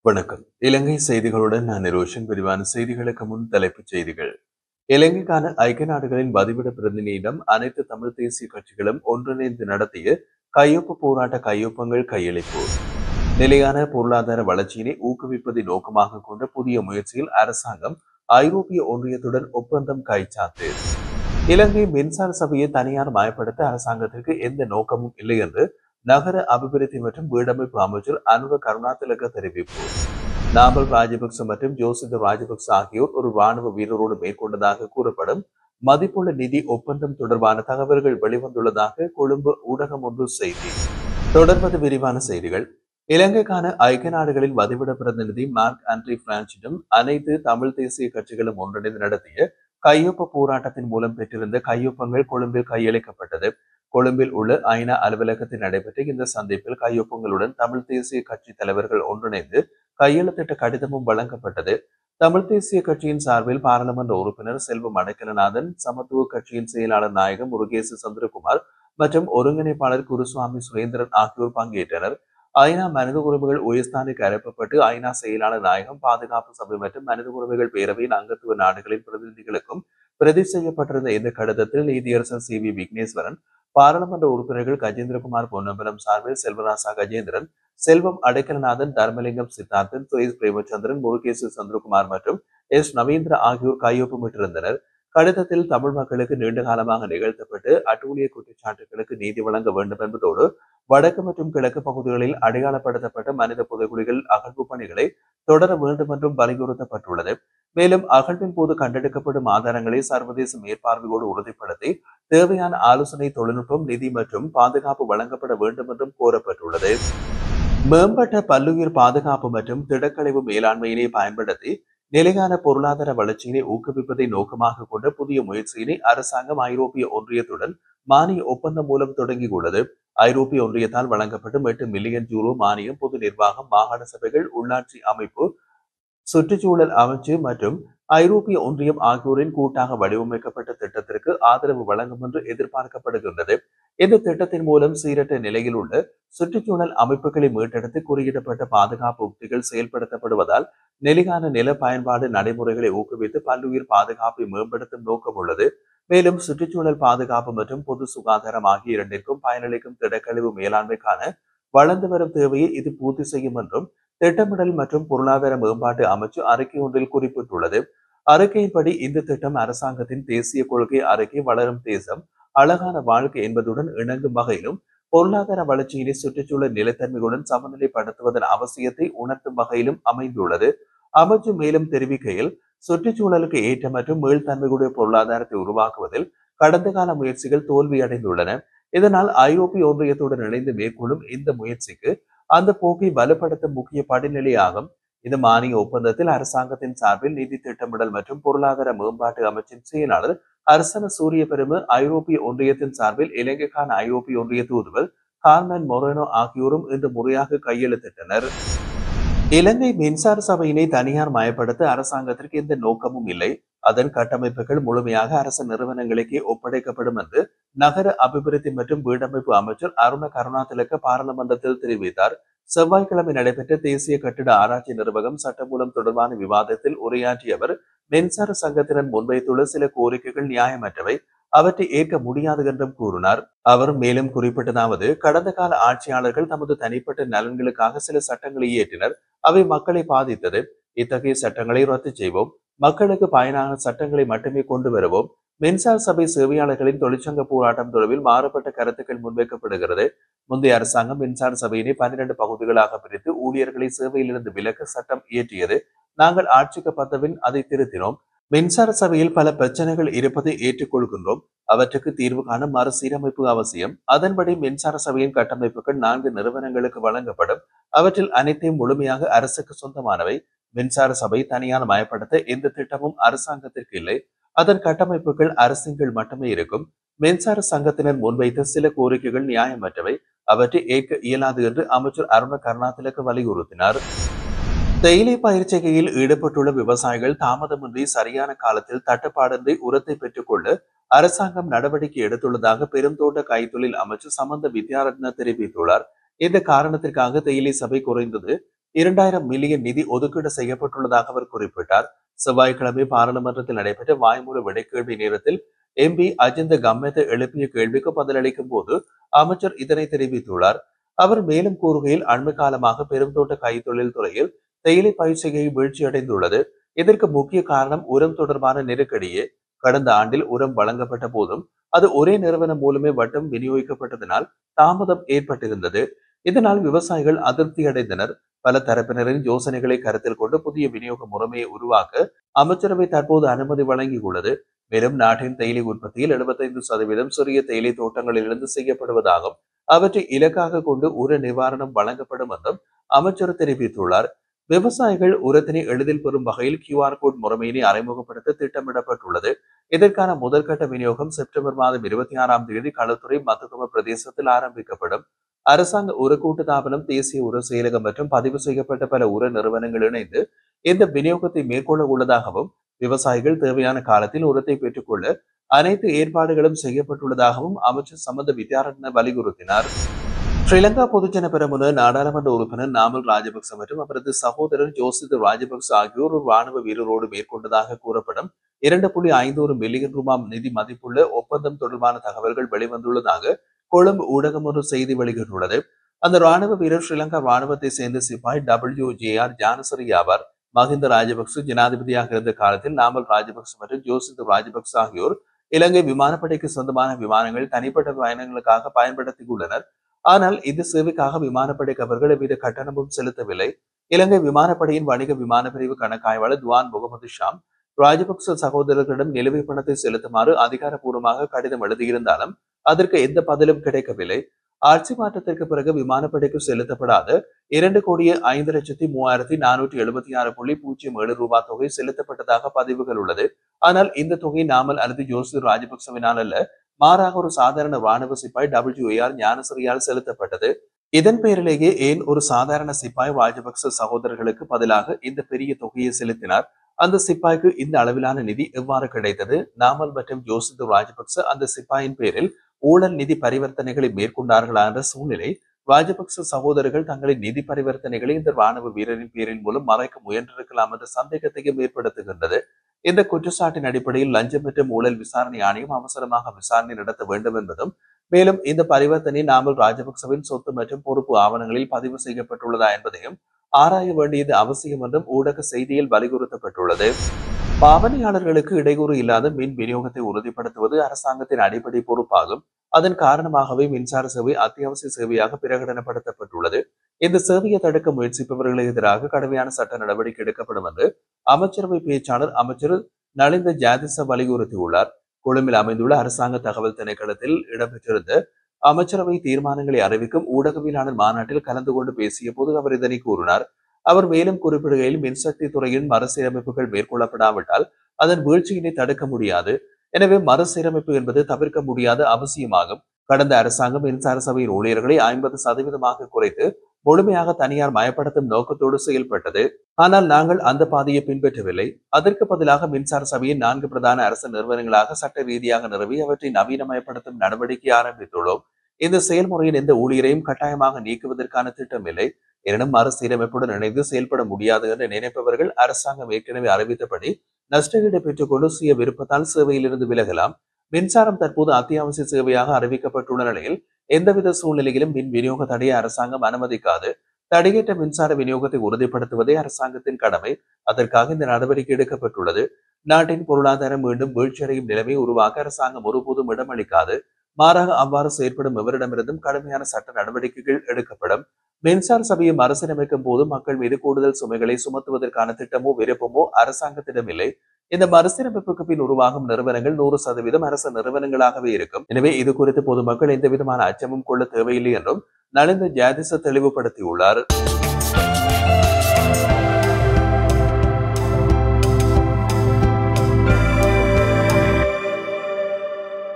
வணக்கம். இலங்கை செய்திகளுடன் நான் நிரோஷன். விரிவான செய்திகளுக்கு முன் தலைப்புச் செய்திகள். இலங்கைக்கான ஐக்கிய நாடுகளின் வதிவிட பிரதிநிதியிடம் அனைத்து தமிழ் தேசிய கட்சிகளும் ஒன்றிணைந்து நடத்திய கையொப்பு போராட்ட கையொப்பங்கள் கையளிப்பு. நிலையான பொருளாதார வளர்ச்சியினை ஊக்குவிப்பதை நோக்கமாக கொண்ட புதிய முயற்சியில் அரசாங்கம் ஐரோப்பிய ஒன்றியத்துடன் ஒப்பந்தம் கைச்சாத்து. இலங்கை மின்சார சபையை தனியார் மயப்படுத்த அரசாங்கத்திற்கு எந்த நோக்கமும் இல்லை என்று நகர அபிவிருத்தி மற்றும் வீடமைப்பு அமைச்சர் அனுர கருணாதிலக தெரிவிப்பு. நாமல் ராஜபக்ச மற்றும் ஜோசித ராஜபக்ச ஆகியோர் ஒரு ராணுவ வீரரோடு மேற்கொண்டதாக கூறப்படும் மதிப்புள்ள நிதி ஒப்பந்தம் தொடர்பான தகவல்கள் வெளிவந்துள்ளதாக கொழும்பு ஊடகம் ஒன்று செய்தி. தொடர்வது விரிவான செய்திகள். இலங்கைக்கான ஐக்கிய நாடுகளின் வதிவிட பிரதிநிதி மார்க் ஆண்ட்ரி பிரான்சிடம் அனைத்து தமிழ் தேசிய கட்சிகளும் ஒன்றிணைந்து நடத்திய கையொப்ப போராட்டத்தின் மூலம் பெற்றிருந்த கையொப்பங்கள் கொழும்பில் கையளிக்கப்பட்டது. கொழும்பில் உள்ள ஐநா அலுவலகத்தில் நடைபெற்ற இந்த சந்திப்பில் கையொப்பங்களுடன் தமிழ் தேசிய கட்சி தலைவர்கள் ஒன்றிணைந்து கையெழுத்திட்ட கடிதமும் வழங்கப்பட்டது. தமிழ் தேசிய கட்சியின் சார்பில் பாராளுமன்ற உறுப்பினர் செல்வம் அடைக்கலநாதன், சமத்துவ கட்சியின் செயலாளர் நாயகம் முருகேசு சந்திரகுமார் மற்றும் ஒருங்கிணைப்பாளர் குருசுவாமி சுரேந்திரன் ஆகியோர் பங்கேற்றனர். ஐநா மனித உரிமைகள் உயர்ஸ்தானுக்கு அனுப்பப்பட்டு ஐநா செயலாளர் நாயகம், பாதுகாப்பு சபை மற்றும் மனித உரிமைகள் பேரவையின் அங்கத்துவ நாடுகளின் பிரதிநிதிகளுக்கும் பிரதி செய்யப்பட்டிருந்த இந்த கடிதத்தில் நீதியரசர் சி வி விக்னேஸ்வரன், பாராளுமன்ற உறுப்பினர்கள் கஜேந்திரகுமார் பொன்னம்பலம் சார்பில் செல்வராசா கஜேந்திரன், செல்வம் அடைக்கலநாதன், தர்மலிங்கம் சித்தார்த்தன், சுரேஷ் பிரேமச்சந்திரன், முருகேசு சந்திரகுமார் மற்றும் எஸ் நவீந்திர ஆகியோர் கையொப்பமிட்டிருந்தனர். கடிதத்தில் தமிழ் மக்களுக்கு நீண்ட காலமாக நிகழ்த்தப்பட்டு அட்டூழிய குற்றச்சாட்டுகளுக்கு நீதி வழங்க வேண்டும் என்பதோடு வடக்கு மற்றும் கிழக்கு பகுதிகளில் அடையாளப்படுத்தப்பட்ட மனித புதைகுழிகள் அகழ்வு பணிகளை தொடர வேண்டும் என்றும் வலியுறுத்தப்பட்டுள்ளது. மேலும் அகழ்வின் போது கண்டெடுக்கப்படும் ஆதாரங்களை சர்வதேச மேற்பார்வையோடு உறுதிப்படுத்தி தேவையான ஆலோசனை, தொழில்நுட்பம், நிதி மற்றும் பாதுகாப்பு வழங்கப்பட வேண்டும் என்றும் கோரப்பட்டுள்ளது. மேம்பட்ட பல்லுயிர் பாதுகாப்பு மற்றும் திடக்கழிவு மேலாண்மையினை பயன்படுத்தி நிலையான பொருளாதார வளர்ச்சியினை ஊக்குவிப்பதை நோக்கமாக கொண்ட புதிய முயற்சியினை அரசாங்கம் ஐரோப்பிய ஒன்றியத்துடன் மானிய ஒப்பந்தம் மூலம் தொடங்கியுள்ளது. ஐரோப்பிய ஒன்றியத்தால் வழங்கப்படும் 8 மில்லியன் யூரோ மானியம் பொது நிர்வாகம், மாகாண சபைகள், உள்ளாட்சி அமைப்பு, சுற்றுச்சூழல் அமைச்சு மற்றும் ஐரோப்பிய ஒன்றியம் ஆகியோரின் கூட்டாக வடிவமைக்கப்பட்ட திட்டத்திற்கு ஆதரவு வழங்கும் என்று எதிர்பார்க்கப்படுகின்றது. இந்த திட்டத்தின் மூலம் சீரற்ற நிலையில் உள்ள சுற்றுச்சூழல் அமைப்புகளை மீட்டெடுத்து குறியிடப்பட்ட பாதுகாப்பு உத்திகள் செயல்படுத்தப்படுவதால் நிலையான நில பயன்பாடு நடைமுறைகளை ஊக்குவித்து பல்லுயிர் பாதுகாப்பை மேம்படுத்தும் நோக்கம் உள்ளது. மேலும் சுற்றுச்சூழல் பாதுகாப்பு மற்றும் பொது சுகாதாரம் ஆகிய இரண்டிற்கும் பயனளிக்கும் திடக்கழிவு மேலாண்மைக்கான வளர்ந்து வரும் தேவையை இது பூர்த்தி செய்யும் என்றும் திட்டமிடல் மற்றும் பொருளாதார மேம்பாட்டு அமைச்சு அறிக்கை ஒன்றில் குறிப்பிட்டுள்ளது. அறிக்கையின்படி இந்த திட்டம் அரசாங்கத்தின் தேசிய கொள்கை அறிக்கை வளரும் தேசம் அழகான வாழ்க்கை என்பதுடன் இணங்கும் வகையிலும் பொருளாதார வளர்ச்சியினை சுற்றுச்சூழல் நிலைத்தன்மையுடன் சமநிலைப்படுத்துவதன் அவசியத்தை உணர்த்தும் வகையிலும் அமைந்துள்ளது. அமைச்சு மேலும் தெரிவிக்கையில், சுற்றுச்சூழலுக்கு ஏற்ற மற்றும் மீள்தன்மையுடைய பொருளாதாரத்தை உருவாக்குவதில் கடந்த கால முயற்சிகள் தோல்வியடைந்துள்ளன. இதனால் ஐரோப்பிய ஒன்றியத்துடன் இணைந்து மேற்கொள்ளும் இந்த முயற்சிக்கு அந்த போக்கை வலுப்படுத்தும் முக்கிய படிநிலையாகும். இந்த மானிய ஒப்பந்தத்தில் அரசாங்கத்தின் சார்பில் நிதி திட்டமிடல் மற்றும் பொருளாதார மேம்பாட்டு அமைச்சின் செயலாளர் அர்சன சூரிய பெரும, ஐரோப்பிய ஒன்றியத்தின் சார்பில் இலங்கைக்கான ஐரோப்பிய ஒன்றிய தூதுவர் கார்மென் மொரேனோ ஆகியோரும் இன்று முறையாக கையெழுத்திட்டனர். இலங்கை மின்சார சபையினை தனியார் மயப்படுத்த அரசாங்கத்திற்கு எந்த நோக்கமும் இல்லை. அதன் கட்டமைப்புகள் முழுமையாக அரசு நிறுவனங்களுக்கே ஒப்படைக்கப்படும் என்று நகர அபிவிருத்தி மற்றும் வீடமைப்பு அமைச்சர் அருண கருணாதிலக பாராளுமன்றத்தில் தெரிவித்தார். செவ்வாய்க்கிழமை நடைபெற்ற தேசிய கட்டிட ஆராய்ச்சி நிர்வாகம் சட்டமூலம் தொடர்பான விவாதத்தில் உரையாற்றிய அவர், மின்சார சங்கத்தினர் முன்வைத்துள்ள சில கோரிக்கைகள் நியாயமற்றவை, அவற்றை ஏற்க முடியாது என்றும் கூறினார். அவர் மேலும் குறிப்பிட்டதாவது, கடந்த கால ஆட்சியாளர்கள் தமது தனிப்பட்ட நலன்களுக்காக சில சட்டங்களை இயற்றினர். அவை மக்களை பாதித்தது. இத்தகைய சட்டங்களை ரத்து செய்வோம். மக்களுக்கு பயனான சட்டங்களை மட்டுமே கொண்டு வருவோம். மின்சார சபை சேவையாளர்களின் தொழிற்சங்க போராட்டம் தொடர்பில் மாறுபட்ட கருத்துக்கள் முன்வைக்கப்படுகிறது. முந்தைய அரசாங்கம் மின்சார சபையினை 12 பகுதிகளாக பிரித்து ஊழியர்களை சேவையிலிருந்து விலக்க சட்டம் இயற்றியது. நாங்கள் ஆட்சிக்கு வந்தபின் அதை திருத்தினோம். மின்சார சபையில் பல பிரச்சனைகள் இருப்பதை ஏற்றுக்கொள்கின்றோம். அவற்றுக்கு தீர்வு காண மறுசீரமைப்பு அவசியம். அதன்படி மின்சார சபையின் கட்டமைப்புகள் 4 நிறுவனங்களுக்கு வழங்கப்படும். அவற்றில் அனைத்தையும் முழுமையாக அரசுக்கு சொந்தமானவை. மின்சார சபை தனியார் மயப்படுத்த எந்த திட்டமும் அரசாங்கத்திற்கு இல்லை. அதன் கட்டமைப்புகள் அரசின் கீழ் மட்டுமே இருக்கும். மின்சார சங்கத்தினர் முன்வைத்த சில கோரிக்கைகள் நியாயமற்றவை, அவற்றை ஏற்க இயலாது என்று அமைச்சர் அருண கருணாதிலக வலியுறுத்தினார். தேயிலை பயிர்ச்செய்கையில் ஈடுபட்டுள்ள விவசாயிகள் தாமதமின்றி சரியான காலத்தில் தட்டுப்பாடின்றி உரத்தை பெற்றுக்கொள்ள அரசாங்கம் நடவடிக்கை எடுத்துள்ளதாக பெருந்தோட்ட கைத்தொழில் அமைச்சர் சமந்த வித்யாரத்ன தெரிவித்துள்ளார். இந்த காரணத்திற்காக தேயிலை சபை குறைந்தது 2,000 மில்லியன் நிதி ஒதுக்கீடு செய்யப்பட்டுள்ளதாக அவர் குறிப்பிட்டார். செவ்வாய்க்கிழமை பாராளுமன்றத்தில் நடைபெற்ற வாய்மூல விடைக்கேள்வி நேரத்தில் எம்பி அஜிந்த கம்மெத எழுப்பிய கேள்விக்கு பதிலளிக்கும் போது அமைச்சர் இதனை தெரிவித்துள்ளார். அவர் மேலும் கூறுகையில், அண்மை காலமாக பெருந்தோட்ட கைத்தொழில் துறையில் தேயிலை பயிர்ச்செய்கை வீழ்ச்சியடைந்துள்ளது. இதற்கு முக்கிய காரணம் உரம் தொடர்பான நெருக்கடியே. கடந்த ஆண்டில் உரம் வழங்கப்பட்ட போதும் அது ஒரே நிறுவனம் மூலமே வட்டம் விநியோகிக்கப்பட்டதனால் தாமதம் ஏற்பட்டிருந்தது. இதனால் விவசாயிகள் அதிருப்தி அடைந்தனர். பல தரப்பினரின் யோசனைகளை கருத்தில் கொண்டு புதிய விநியோக முறைமையை உருவாக்க அமைச்சரவை தற்போது அனுமதி வழங்கியுள்ளது. மேலும் நாட்டின் தேயிலை உற்பத்தியில் 75% சிறிய தேயிலை தோட்டங்களிலிருந்து செய்யப்படுவதாகவும் அவற்றை இலக்காக கொண்டு உர நிவாரணம் வழங்கப்படும் என்றும் அமைச்சர் தெரிவித்துள்ளார். விவசாயிகள் உரத்தினை எளிதில் பெறும் வகையில் QR கோட் முறைமையினை அறிமுகப்படுத்த திட்டமிடப்பட்டுள்ளது. இதற்கான முதற்கட்ட விநியோகம் செப்டம்பர் மாதம் 26ஆம் தேதி களுத்துறை மத்துகம பிரதேசத்தில் ஆரம்பிக்கப்படும். அரசாங்க உர கூட்டுத்தாபனம், தேசிய உர செயலகம் மற்றும் பதிவு செய்யப்பட்ட பல உர நிறுவனங்கள் இணைந்து இந்த விநியோகத்தை மேற்கொள்ள உள்ளதாகவும், விவசாயிகள் தேவையான காலத்தில் உரத்தை பெற்றுக்கொள்ள அனைத்து ஏற்பாடுகளும் செய்யப்பட்டுள்ளதாகவும் அமைச்சர் சமந்த வித்யாரத்ன வலியுறுத்தினார். ஸ்ரீலங்கா பொதுஜன பெரமுன நாடாளுமன்ற உறுப்பினர் நாமல் ராஜபக்ச மற்றும் அவரது சகோதரர் ஜோசித் ராஜபக்ச ஆகியோர் ஒரு ராணுவ வீரரோடு மேற்கொண்டதாக கூறப்படும் 2.51 மில்லியன் ரூபாய் நிதி மதிப்புள்ள ஒப்பந்தம் தொடர்பான தகவல்கள் வெளிவந்துள்ளதாக கொழும்பு ஊடகம் ஒரு செய்தி வெளியிட்டுள்ளது. அந்த ராணுவ வீரர் ஸ்ரீலங்கா ராணுவத்தை சேர்ந்த சிப்பாய் WJR ஜானசரி ஆவார். மஹிந்த ராஜபக்ச ஜனாதிபதியாக இருந்த காலத்தில் நாமல் ராஜபக்ச மற்றும் ஜோசித் ராஜபக்ச ஆகியோர் இலங்கை விமானப்படைக்கு சொந்தமான விமானங்கள் தனிப்பட்ட பயணங்களுக்காக பயன்படுத்தியுள்ளனர். ஆனால் இந்த சேவைக்காக விமானப்படைக்கு அவர்கள் எவ்வித கட்டணமும் செலுத்தவில்லை. இலங்கை விமானப்படையின் வணிக விமான பிரிவு கணக்காய்வாளர் துவான் முகமது ஷாம் ராஜபக்ச சகோதரர்களிடம் நிலுவைப் பணத்தை செலுத்துமாறு அதிகாரப்பூர்வமாக கடிதம் எழுதியிருந்தாலும் அதற்கு எந்த பதிலும் கிடைக்கவில்லை. ஆட்சி மாற்றத்திற்கு பிறகு விமானப்படைக்கு செலுத்தப்படாத 2,05,3476.07 ரூபாய் தொகை செலுத்தப்பட்டதாக பதிவுகள் உள்ளது. ஆனால் இந்த தொகை நாமல் அல்லது ஜோசித் ராஜபக்சவினால் அல்ல, மாறாக ஒரு சாதாரண ராணுவ சிப்பாய் WJR ஞானசரியால் செலுத்தப்பட்டது. இதன் பேரிலேயே ஏன் ஒரு சாதாரண சிப்பாய் ராஜபக்ச சகோதரர்களுக்கு பதிலாக இந்த பெரிய தொகையை செலுத்தினார்? அந்த சிப்பாய்க்கு இந்த அளவிலான நிதி எவ்வாறு கிடைத்தது? நாமல் மற்றும் ஜோசித் ராஜபக்ச அந்த சிப்பாயின் பேரில் ஊழல் நிதி பரிவர்த்தனைகளை மேற்கொண்டார்களா என்ற சூழ்நிலை ராஜபக்ச சகோதரர்கள் தங்களின் நிதி பரிவர்த்தனைகளை இந்த ராணுவ வீரரின் பேரின் மூலம் மறைக்க முயன்றிருக்கலாம் என்ற சந்தேகத்தையும் ஏற்படுத்துகின்றது. இந்த குற்றச்சாட்டின் அடிப்படையில் லஞ்சம் மற்றும் ஊழல் விசாரணை ஆணையம் அவசரமாக விசாரணை நடத்த வேண்டும் என்பதும், மேலும் இந்த பரிவர்த்தனை நாமல் ராஜபக்சவின் சொத்து மற்றும் பொறுப்பு ஆவணங்களில் பதிவு செய்யப்பட்டுள்ளதா என்பதையும் ஆராய வேண்டியது அவசியம் என்றும் ஊடக செய்தியில் வலியுறுத்தப்பட்டுள்ளது. பாவனையாளர்களுக்கு இடையூறு இல்லாத மின் விநியோகத்தை உறுதிப்படுத்துவது அரசாங்கத்தின் அடிப்படை பொறுப்பாகும். அதன் காரணமாகவே மின்சார சேவை அத்தியாவசிய சேவையாக பிரகடனப்படுத்தப்பட்டுள்ளது. இந்த சேவையை தடுக்க முயற்சிப்பவர்களுக்கு எதிராக கடுமையான சட்ட நடவடிக்கை எடுக்கப்படும் என்று அமைச்சரவை பேச்சாளர் அமைச்சர் நலிந்த ஜாதிச வலியுறுத்தியுள்ளார். கொழும்பில் அமைந்துள்ள அரசாங்க தகவல் திணைக்களத்தில் இடம்பெற்றிருந்த அமைச்சரவை தீர்மானங்களை அறிவிக்கும் ஊடகவியலாளர் மாநாட்டில் கலந்து கொண்டு பேசிய போது அவர் இதனை கூறினார். அவர் மேலும் குறிப்பிடுகையில், மின்சக்தி துறையின் மறுசீரமைப்புகள் மேற்கொள்ளப்படாவிட்டால் அதன் வீழ்ச்சியினை தடுக்க முடியாது. எனவே மறுசீரமைப்பு என்பது தவிர்க்க முடியாத அவசியமாகும். கடந்த அரசாங்கம் மின்சார சபையின் ஊழியர்களை 50% குறைத்து முழுமையாக தனியார் மயப்படுத்தும் நோக்கத்தோடு செயல்பட்டது. ஆனால் நாங்கள் அந்த பாதையை பின்பற்றவில்லை. அதற்கு பதிலாக மின்சார சபையின் 4 பிரதான அரசு நிறுவனங்களாக சட்ட ரீதியாக நிறுவி அவற்றை நவீனமயப்படுத்தும் நடவடிக்கை ஆரம்பித்துள்ளோம். இந்த செயல்முறையின் எந்த ஊழியரையும் கட்டாயமாக நீக்குவதற்கான திட்டம் இல்லை. எனினும் மறுசீரமைப்புடன் இணைந்து செயல்பட முடியாது என்று நினைப்பவர்கள் அரசாங்கம் ஏற்கனவே அறிவித்தபடி நஷ்டஈடு பெற்றுக்கொண்டு சுய விருப்பத்தால் சேவையிலிருந்து விலகலாம். மின்சாரம் தற்போது அத்தியாவசிய சேவையாக அறிவிக்கப்பட்டுள்ள நிலையில் எந்தவித சூழ்நிலையிலும் மின் விநியோக தடையை அரசாங்கம் அனுமதிக்காது. தடையற்ற மின்சார விநியோகத்தை உறுதிப்படுத்துவதே அரசாங்கத்தின் கடமை. அதற்காக இந்த நடவடிக்கை எடுக்கப்பட்டுள்ளது. நாட்டின் பொருளாதாரம் மீண்டும் வீழ்ச்சியடையும் நிலைமை உருவாக்க அரசாங்கம் ஒருபோதும் இடமளிக்காது. மாறாக அவ்வாறு செயற்படும் எவரிடமிருந்தும் கடுமையான சட்ட நடவடிக்கைகள் எடுக்கப்படும். மின்சார சபையை மறுசீரமைக்கும் போது மக்கள் மீது கூடுதல் சுமைகளை சுமத்துவதற்கான திட்டமோ விருப்பமோ அரசாங்கத்திடம் இல்லை. இந்த மறுசீரமைப்புக்கு பின் உருவாகும் நிறுவனங்கள் 100% அரசு நிறுவனங்களாகவே இருக்கும். எனவே இது குறித்து பொதுமக்கள் எந்த விதமான அச்சமும் கொள்ள தேவையில்லை என்றும் நலிந்த ஜாதிச தெளிவுபடுத்தியுள்ளார்.